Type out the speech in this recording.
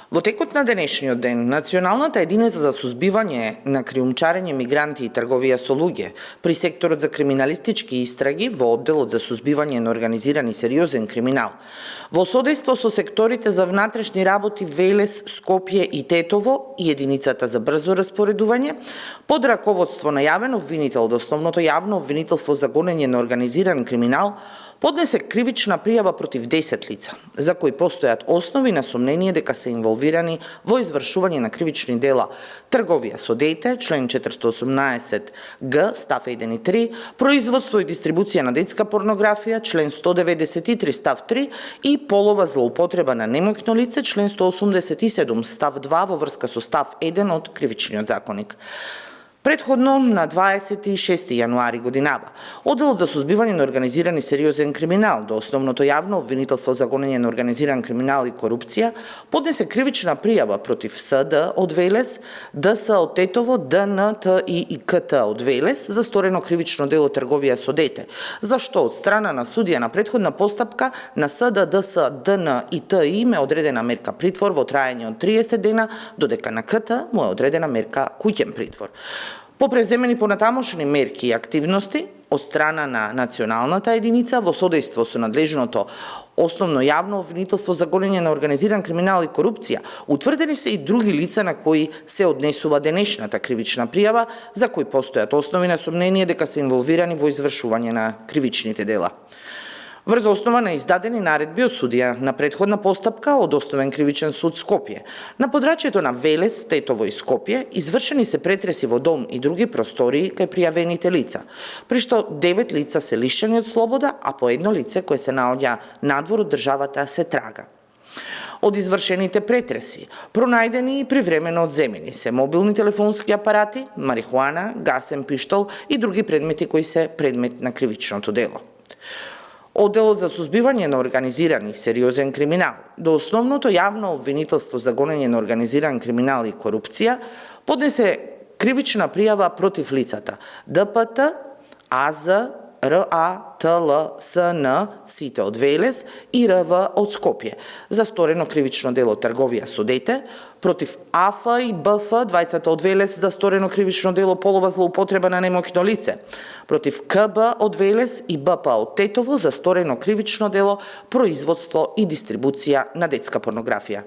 Во текот на денешниот ден, Националната единица за сузбивање на криумчарење, мигранти и трговија со луѓе при секторот за криминалистички истраги во одделот за сузбивање на организиран и сериозен криминал, во содејство со секторите за внатрешни работи Велес, Скопје и Тетово и единицата за брзо распоредување, под раководство на јавен обвинител од Основното јавно обвинителство за гонење на организиран криминал, поднесе кривична пријава против 10 лица, за кои постојат основи на сомнение дека се инволвирани во извршување на кривични дела трговија со дете, член 418 г, став 1 и 3, производство и дистрибуција на детска порнографија, член 193 став 3 и полова злоупотреба на немоќно лице, член 187 став 2 во врска со став 1 од Кривичниот законник. Предходно, на 26. јануари годинава, Одделот за сузбивање на организиран и сериозен криминал до Основното јавно обвинителство за гонење на организиран криминал и корупција поднесе кривична пријава против СД од Велес, ДС од Тетово, ДН, ТИ и КТ од Велес за сторено кривично дело трговија со дете, за што од страна на судија на предходна постапка на СД, ДС, ДН и ТИ им е одредена мерка притвор во траење од 30 дена, додека на КТ му е одредена мерка куќен притвор. По преземени понатамошни мерки и активности од страна на Националната единица во содејство со надлежното Основно јавно обвинителство за гонење на организиран криминал и корупција, утврдени се и други лица на кои се однесува денешната кривична пријава, за кои постојат основи на сомнение дека се инволвирани во извршување на кривичните дела. Врз основа на издадени наредби од судија на предходна постапка од Основен кривичен суд Скопје, на подрачјето на Велес, Тетово и Скопје извршени се претреси во дом и други простории кај пријавените лица, при што 9 лица се лишени од слобода, а по едно лице кое се наоѓа надвор од државата се трага. Од извршените претреси, пронајдени и привремено одземени се мобилни телефонски апарати, марихуана, гасен пиштол и други предмети кои се предмет на кривичното дело. Одделот за сузбивање на организиран и сериозен криминал до Основното јавно обвинителство за гонење на организиран криминал и корупција поднесе кривична пријава против лицата ДПТ, АЗ, РА, ТЛ, СН, сите од Велес и РВ од Скопје за сторено кривично дело трговија со дете, против АФ и БФ, двајцата од Велес за сторено кривично дело полова злоупотреба на немоќно лице, против КБ од Велес и БП од Тетово за сторено кривично дело производство и дистрибуција на детска порнографија.